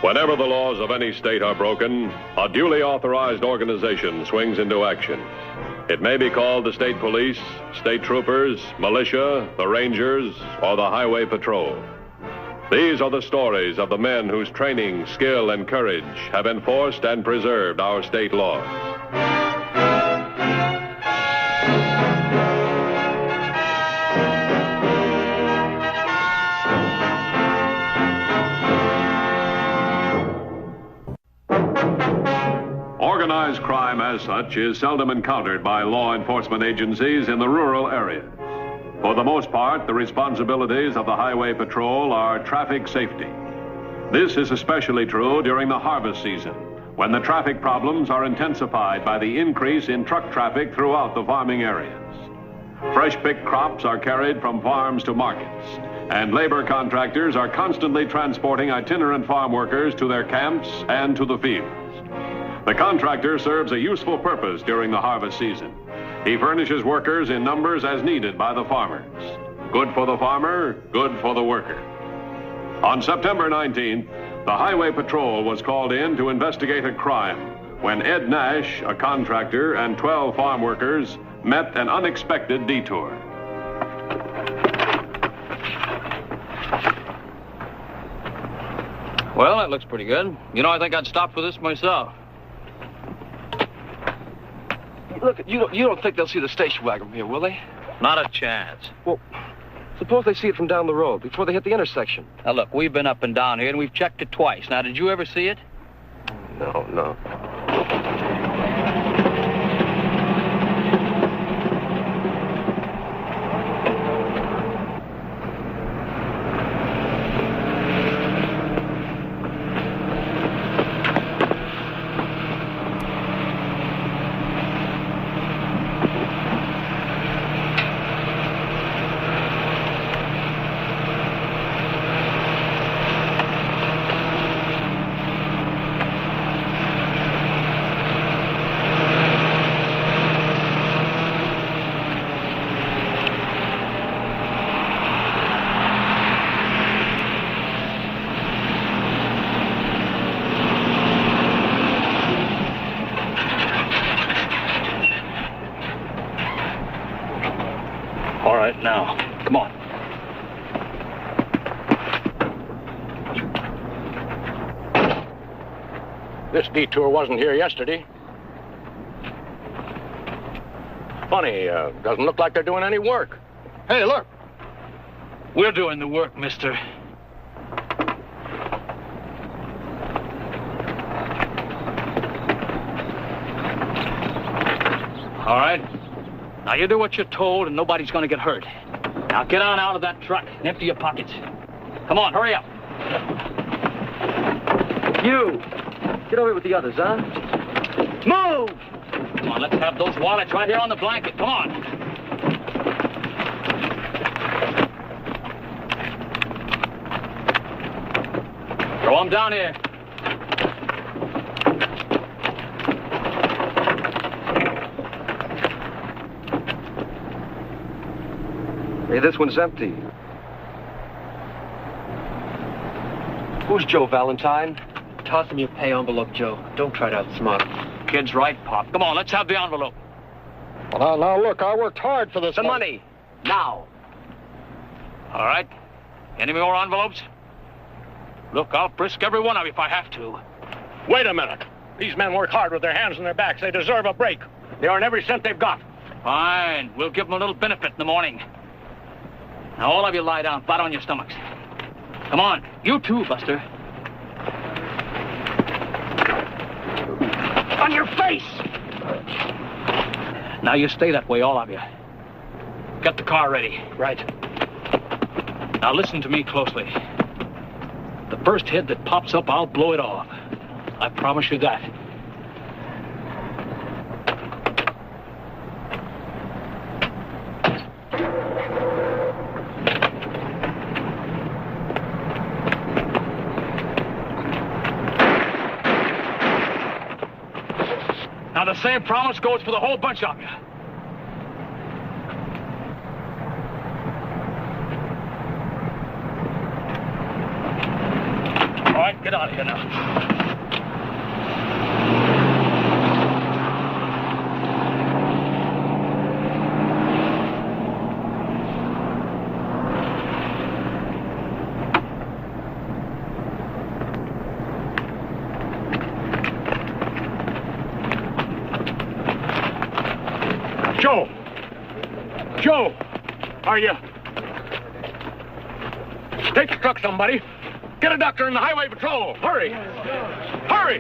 Whenever the laws of any state are broken, a duly authorized organization swings into action. It may be called the state police, state troopers, militia, the rangers, or the highway patrol. These are the stories of the men whose training, skill, and courage have enforced and preserved our state laws. Organized crime as such is seldom encountered by law enforcement agencies in the rural areas. For the most part, the responsibilities of the highway patrol are traffic safety. This is especially true during the harvest season, when the traffic problems are intensified by the increase in truck traffic throughout the farming areas. Fresh-picked crops are carried from farms to markets, and labor contractors are constantly transporting itinerant farm workers to their camps and to the fields. The contractor serves a useful purpose during the harvest season. He furnishes workers in numbers as needed by the farmers. Good for the farmer, good for the worker. On September 19th, the Highway Patrol was called in to investigate a crime when Ed Nash, a contractor, and 12 farm workers met an unexpected detour. Well, that looks pretty good. You know, I think I'd stop for this myself. Look, you don't think they'll see the station wagon from here, will they? Not a chance. Well, suppose they see it from down the road before they hit the intersection. Now, look, we've been up and down here, and we've checked it twice. Now, did you ever see it? No. All right, now, come on. This detour wasn't here yesterday. Funny, doesn't look like they're doing any work. Hey, look. We're doing the work, mister. All right. Now, you do what you're told, and nobody's going to get hurt. Now, get on out of that truck and empty your pockets. Come on, hurry up. You! Get over here with the others, huh? Move! Come on, let's have those wallets right here on the blanket. Come on. Throw them down here. Hey, this one's empty. Who's Joe Valentine? Toss him your pay envelope, Joe. Don't try to outsmart him. Kid's right, Pop. Come on, let's have the envelope. Well, now, look, I worked hard for this. The money. Now. All right. Any more envelopes? Look, I'll frisk every one of you if I have to. Wait a minute. These men work hard with their hands on their backs. They deserve a break. They earn every cent they've got. Fine. We'll give them a little benefit in the morning. Now, all of you lie down flat on your stomachs. Come on. You too, Buster. On your face! Now, you stay that way, all of you. Get the car ready. Right. Now, listen to me closely. The first head that pops up, I'll blow it off. I promise you that. Now, the same promise goes for the whole bunch of you. All right, Get out of here now. Joe! Joe! Are you... Take the truck, somebody. Get a doctor in the highway patrol. Hurry! Hurry!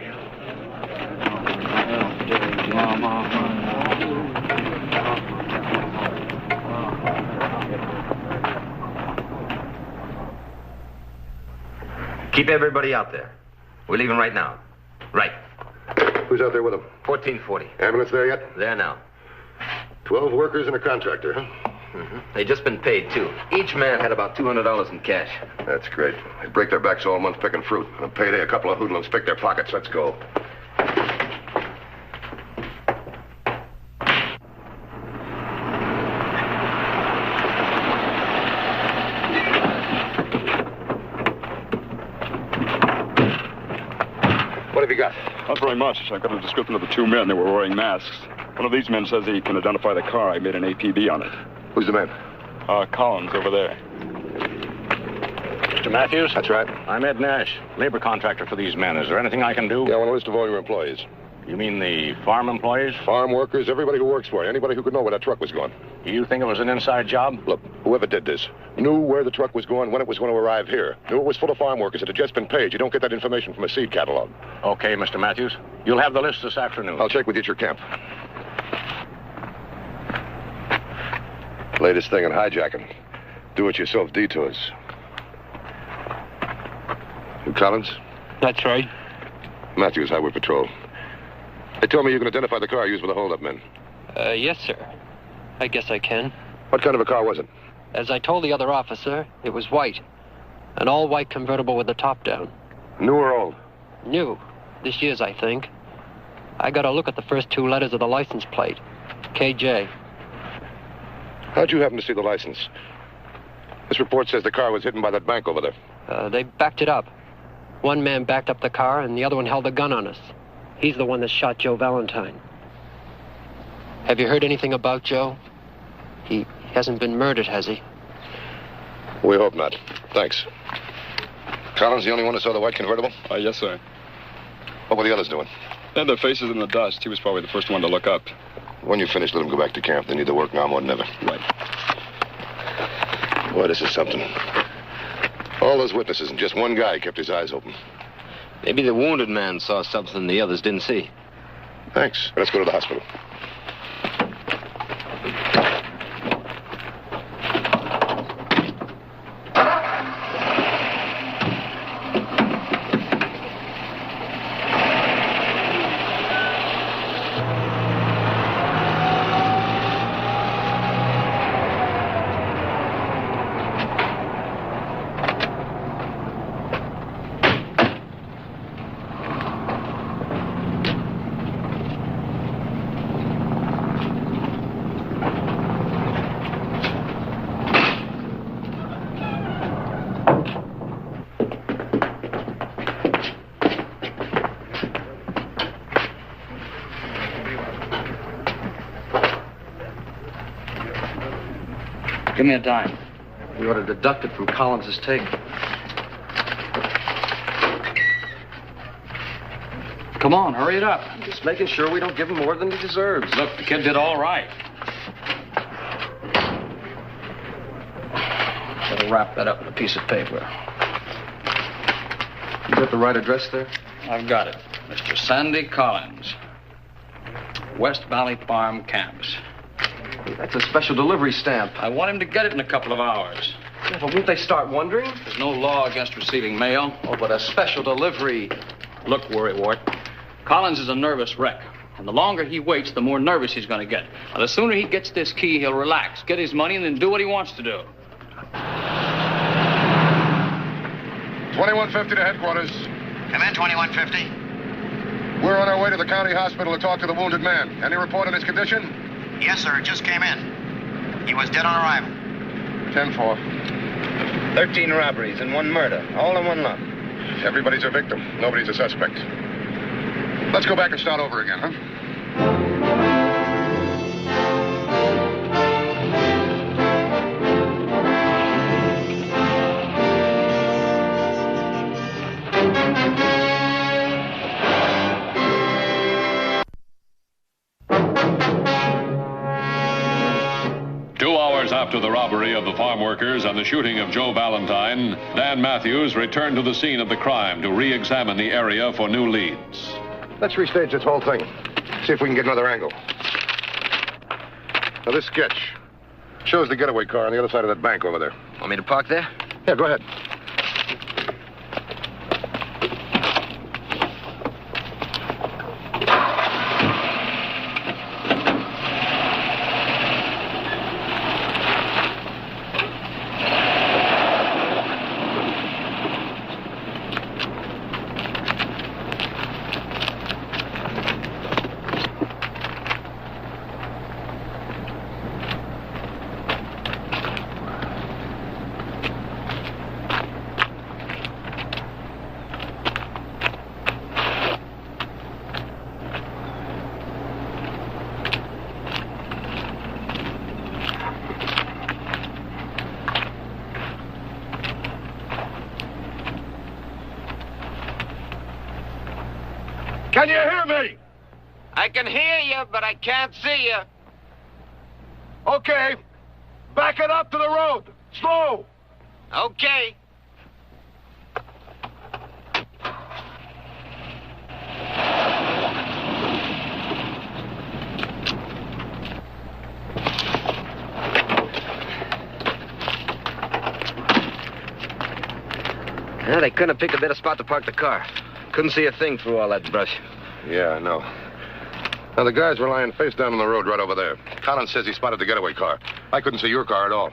Keep everybody out there. We're leaving right now. Right. Who's out there with him? 1440. Ambulance there yet? There now. 12 workers and a contractor, huh? Mm-hmm. They just been paid, too. Each man had about $200 in cash. That's great. They break their backs all month picking fruit. On payday, a couple of hoodlums pick their pockets. Let's go. What have you got? Not very much. I got a description of the two men. They were wearing masks. One of these men says he can identify the car. I made an APB on it. Who's the man? Collins over there. Mr. Matthews? That's right. I'm Ed Nash, labor contractor for these men. Is there anything I can do? Yeah, I want a list of all your employees. You mean the farm employees? Farm workers, everybody who works for you. Anybody who could know where that truck was going. You think it was an inside job? Look, whoever did this knew where the truck was going, when it was going to arrive here. Knew it was full of farm workers. It had just been paid. You don't get that information from a seed catalog. Okay, Mr. Matthews. You'll have the list this afternoon. I'll check with you at your camp. Latest thing in hijacking. Do-it-yourself detours. You Collins? That's right. Matthews, Highway Patrol. They told me you can identify the car used by the hold-up men. Yes, sir. I guess I can. What kind of a car was it? As I told the other officer, it was white. An all-white convertible with the top down. New or old? New. This year's, I think. I got a look at the first two letters of the license plate. KJ. How'd you happen to see the license? This report says the car was hidden by that bank over there. They backed it up. One man backed up the car, and the other one held the gun on us. He's the one that shot Joe Valentine. Have you heard anything about Joe? He hasn't been murdered, has he? We hope not. Thanks. Collins, the only one who saw the white convertible? Yes, sir. What were the others doing? They had their faces in the dust. He was probably the first one to look up. When you finish, let them go back to camp. They need to work now more than ever. Right. Boy, this is something. All those witnesses and just one guy kept his eyes open. Maybe the wounded man saw something the others didn't see. Thanks. Let's go to the hospital. Give me a dime. We ought to deduct it from Collins's take. Come on, hurry it up. Just making sure we don't give him more than he deserves. Look, the kid did all right. Better wrap that up in a piece of paper. You got the right address there? I've got it. Mr. Sandy Collins. West Valley Farm Camps. That's a special delivery stamp. I want him to get it in a couple of hours. Yeah, but won't they start wondering? There's no law against receiving mail. Oh, but a special delivery. Look, Worrywart, Collins is a nervous wreck. And the longer he waits, the more nervous he's going to get. Now, the sooner he gets this key, he'll relax, get his money, and then do what he wants to do. 2150 to headquarters. Come in, 2150. We're on our way to the county hospital to talk to the wounded man. Any report on his condition? Yes, sir. It just came in. He was dead on arrival. 10-4. 13 robberies and one murder, all in one lump. Everybody's a victim. Nobody's a suspect. Let's go back and start over again, huh? After the robbery of the farm workers and the shooting of Joe Valentine, Dan Matthews returned to the scene of the crime to re-examine the area for new leads. Let's restage this whole thing. See if we can get another angle. Now, this sketch shows the getaway car on the other side of that bank over there. Want me to park there? Yeah, go ahead. Can you hear me? I can hear you, but I can't see you. Okay. Back it up to the road. Slow. Okay. Well, they couldn't have picked a better spot to park the car. Couldn't see a thing through all that brush. Yeah, I know. Now, the guys were lying face down on the road right over there. Collins says he spotted the getaway car. I couldn't see your car at all.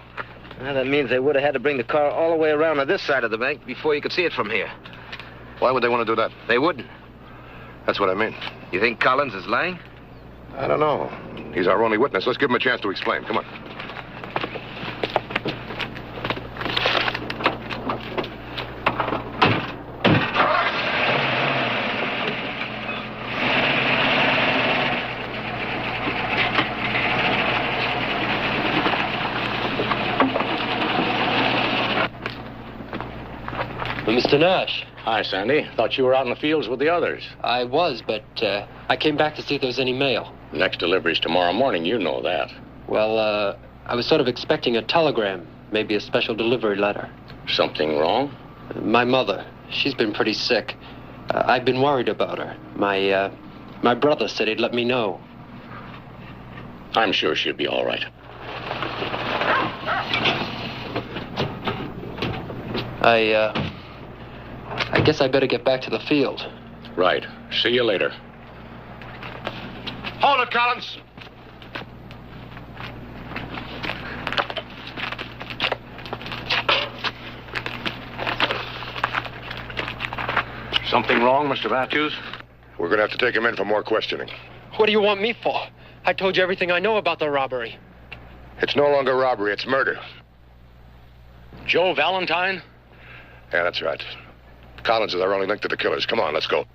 Well, that means they would have had to bring the car all the way around to this side of the bank before you could see it from here. Why would they want to do that? They wouldn't. That's what I mean. You think Collins is lying? I don't know. He's our only witness. Let's give him a chance to explain. Come on. Mr. Nash. Hi, Sandy. Thought you were out in the fields with the others. I was, but I came back to see if there was any mail. Next delivery's tomorrow morning. You know that. Well, I was sort of expecting a telegram, maybe a special delivery letter. Something wrong? My mother. She's been pretty sick. I've been worried about her. My brother said he'd let me know. I'm sure she'll be all right. I guess I better get back to the field. Right. See you later. Hold it, Collins. Something wrong, Mr. Matthews? We're going to have to take him in for more questioning. What do you want me for? I told you everything I know about the robbery. It's no longer robbery, it's murder. Joe Valentine? Yeah, that's right. Collins is our only link to the killers. Come on, let's go.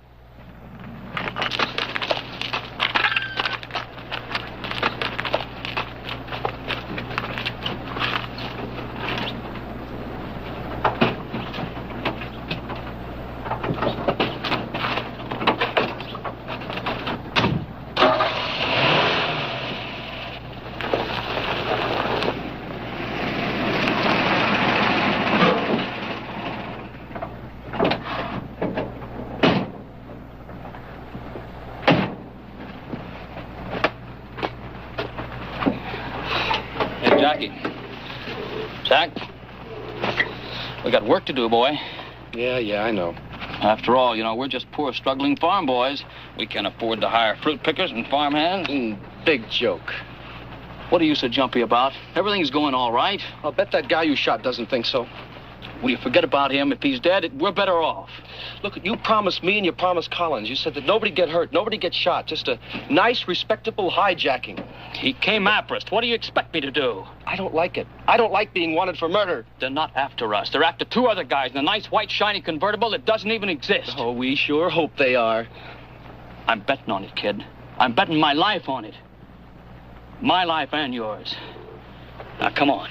Jack, we got work to do, boy. Yeah, I know. After all, you know, we're just poor, struggling farm boys. We can't afford to hire fruit pickers and farm hands. Big joke. What are you so jumpy about? Everything's going all right. I'll bet that guy you shot doesn't think so. Will you forget about him? If he's dead, we're better off. Look, you promised me and you promised Collins. You said that nobody get hurt, nobody get shot. Just a nice, respectable hijacking. He came after us. What do you expect me to do? I don't like it. I don't like being wanted for murder. They're not after us. They're after two other guys in a nice, white, shiny convertible that doesn't even exist. Oh, we sure hope they are. I'm betting on it, kid. I'm betting my life on it. My life and yours. Now, come on.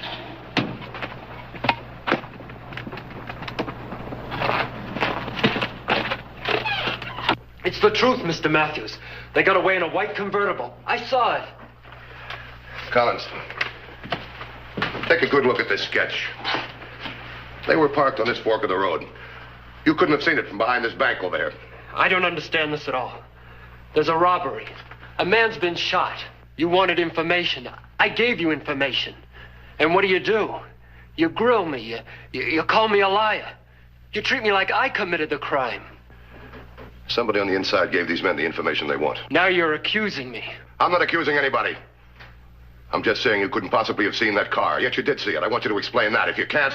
It's the truth, Mr. Matthews. They got away in a white convertible. I saw it. Collins, take a good look at this sketch. They were parked on this fork of the road. You couldn't have seen it from behind this bank over here. I don't understand this at all. There's a robbery. A man's been shot. You wanted information. I gave you information. And what do? You grill me. You call me a liar. You treat me like I committed the crime. Somebody on the inside gave these men the information they want. Now you're accusing me. I'm not accusing anybody. I'm just saying you couldn't possibly have seen that car. Yet you did see it. I want you to explain that. If you can't...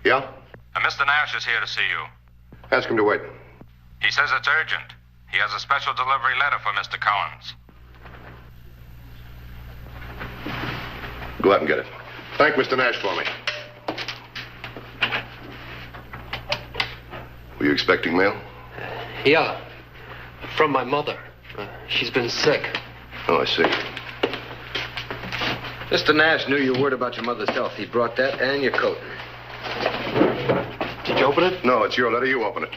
Yeah? Mr. Nash is here to see you. Ask him to wait. He says it's urgent. He has a special delivery letter for Mr. Collins. Go out and get it. Thank Mr. Nash for me. Were you expecting mail? Yeah. From my mother. She's been sick. Oh, I see. Mr. Nash knew your word about your mother's health. He brought that and your coat. Did you open it? No, it's your letter. You open it.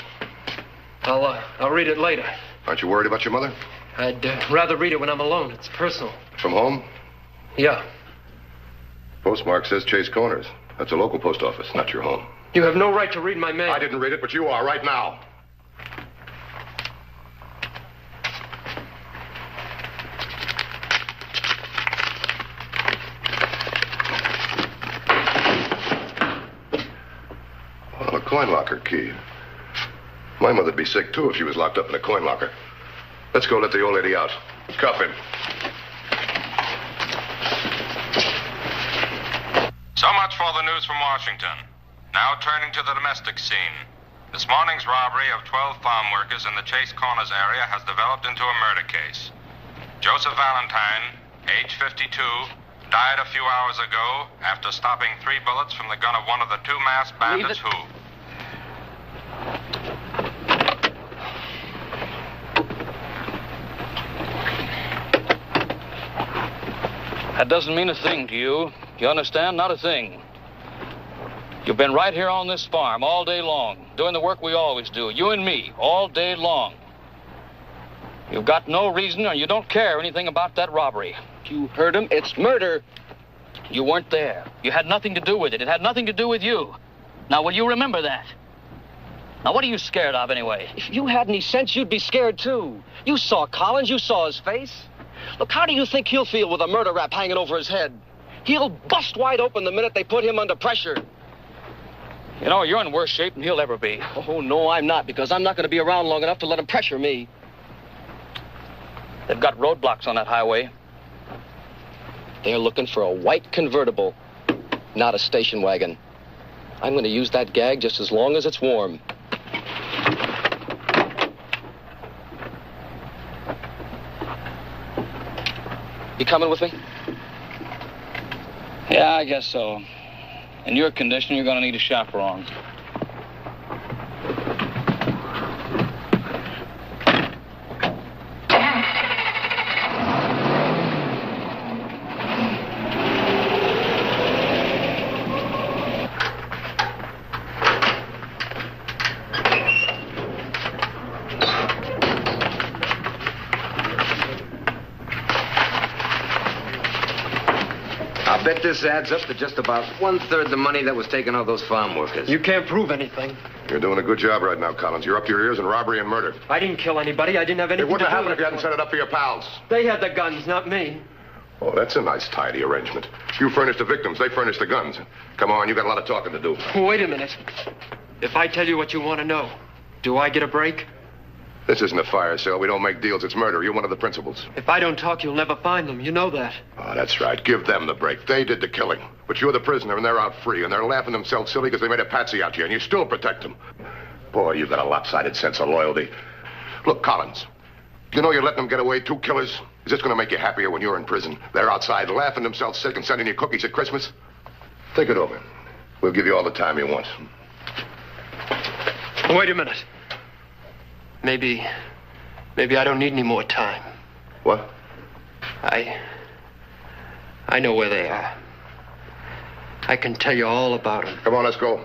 I'll read it later. Aren't you worried about your mother? I'd rather read it when I'm alone. It's personal. From home? Yeah. Postmark says Chase Corners. That's a local post office, not your home. You have no right to read my mail. I didn't read it, but you are right now. Well, a coin locker key. My mother'd be sick, too, if she was locked up in a coin locker. Let's go let the old lady out. Cuff him. So much for the news from Washington. Now turning to the domestic scene. This morning's robbery of 12 farm workers in the Chase Corners area has developed into a murder case. Joseph Valentine, age 52, died a few hours ago after stopping 3 bullets from the gun of one of the two masked bandits who... That doesn't mean a thing to you. You understand? Not a thing. You've been right here on this farm all day long, doing the work we always do, you and me, all day long. You've got no reason, or you don't care anything about that robbery. You heard him. It's murder. You weren't there. You had nothing to do with it. It had nothing to do with you. Now, will you remember that? Now, what are you scared of, anyway? If you had any sense, you'd be scared, too. You saw Collins. You saw his face. Look, how do you think he'll feel with a murder rap hanging over his head? He'll bust wide open the minute they put him under pressure. You know, you're in worse shape than he'll ever be. Oh, no, I'm not, because I'm not going to be around long enough to let him pressure me. They've got roadblocks on that highway. They're looking for a white convertible, not a station wagon. I'm going to use that gag just as long as it's warm. You coming with me? Yeah, I guess so. In your condition, you're going to need a chaperone. I'll bet this adds up to just about 1/3 the money that was taken off those farm workers. You can't prove anything. You're doing a good job right now, Collins. You're up to your ears in robbery and murder. I didn't kill anybody. I didn't have anything It wouldn't to have do happened if you hadn't set it up for your pals. They had the guns, not me. Oh, that's a nice, tidy arrangement. You furnish the victims. They furnish the guns. Come on, you got a lot of talking to do. Wait a minute. If I tell you what you want to know, do I get a break? This isn't a fire sale. We don't make deals. It's murder. You're one of the principals. If I don't talk, you'll never find them. You know that. Oh, that's right. Give them the break. They did the killing. But you're the prisoner, and they're out free, and they're laughing themselves silly because they made a patsy out of you, and you still protect them. Boy, you've got a lopsided sense of loyalty. Look, Collins, you know you're letting them get away, 2 killers? Is this going to make you happier when you're in prison? They're outside laughing themselves sick and sending you cookies at Christmas. Think it over. We'll give you all the time you want. Wait a minute. Maybe I don't need any more time. What? I know where they are. I can tell you all about them. Come on, let's go.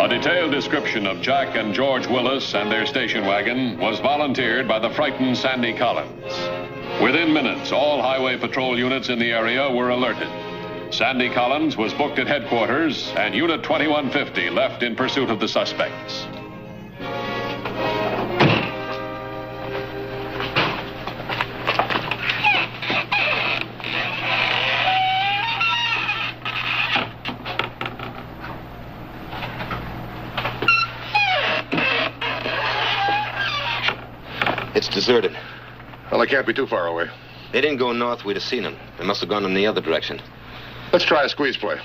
A detailed description of Jack and George Willis and their station wagon was volunteered by the frightened Sandy Collins. Within minutes, all highway patrol units in the area were alerted. Sandy Collins was booked at headquarters, and Unit 2150 left in pursuit of the suspects. It's deserted. Well, they can't be too far away. They didn't go north. We'd have seen them. They must have gone in the other direction. Let's try a squeeze play.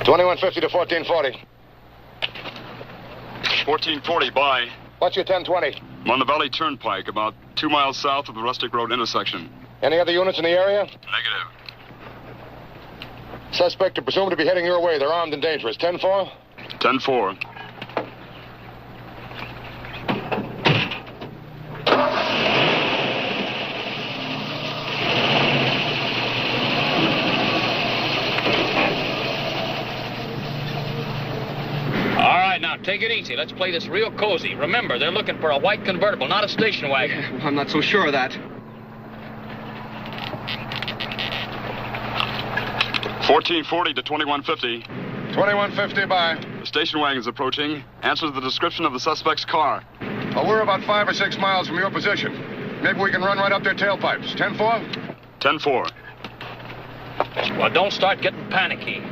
$21.50 to $14.40. 1440, bye. What's your 1020? I'm on the Valley Turnpike, about 2 miles south of the Rustic Road intersection. Any other units in the area? Negative. Suspect are presumed to be heading your way. They're armed and dangerous. 10-4? 10-4. All right, now, take it easy. Let's play this real cozy. Remember, they're looking for a white convertible, not a station wagon. I'm not so sure of that. 1440 to 2150. 2150 by. The station wagon's approaching. Answers the description of the suspect's car. Well, we're about 5 or 6 miles from your position. Maybe we can run right up their tailpipes. 10-4? 10-4. Well, don't start getting panicky.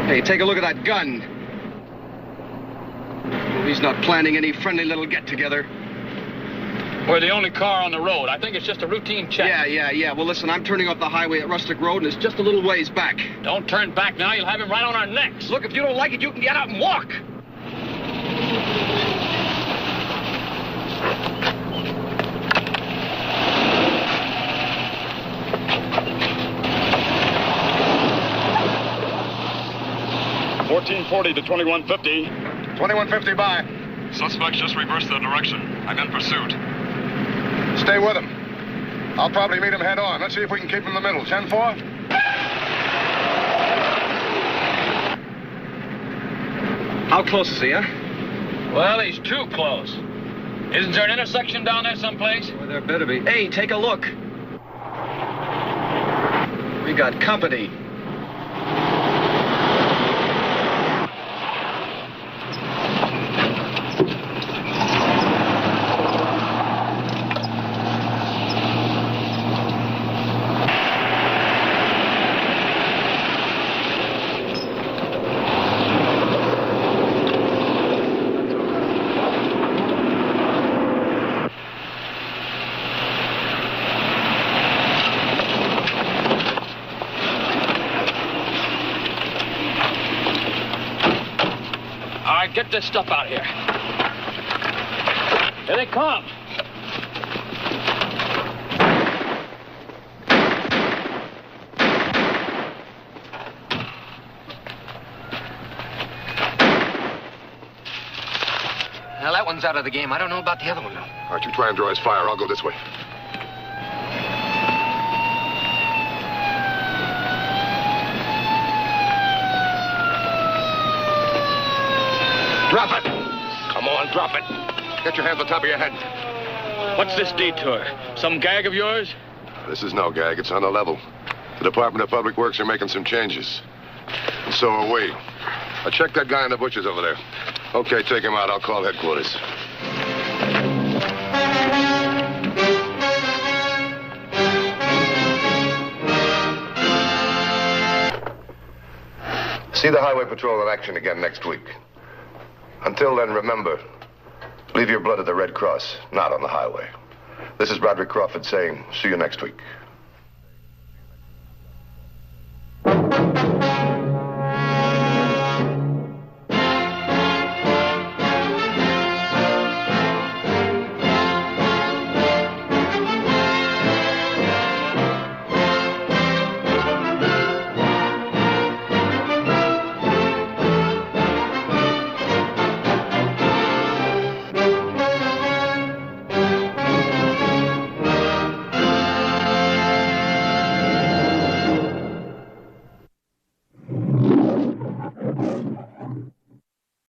Hey, take a look at that gun. He's not planning any friendly little get-together. We're the only car on the road. I think it's just a routine check. Yeah. Well, listen, I'm turning off the highway at Rustic Road, and it's just a little ways back. Don't turn back now. You'll have him right on our necks. Look, if you don't like it, you can get out and walk. $14.40 to 21.50. 21.50 by. Suspects just reversed their direction. I'm in pursuit. Stay with him. I'll probably meet him head on. Let's see if we can keep him in the middle. 10-4? How close is he, huh? Well, he's too close. Isn't there an intersection down there someplace? Well, there better be. Hey, take a look. We got company. Get this stuff out here. Here they come. Now, that one's out of the game. I don't know about the other one, though. All right, you try and draw his fire. I'll go this way. Drop it. Now drop it. Get your hands on top of your head. What's this detour? Some gag of yours? This is no gag. It's on the level. The Department of Public Works are making some changes. And so are we. Now check that guy in the bushes over there. Okay, take him out. I'll call headquarters. See the Highway Patrol in action again next week. Until then, remember, leave your blood at the Red Cross, not on the highway. This is Broderick Crawford saying, see you next week.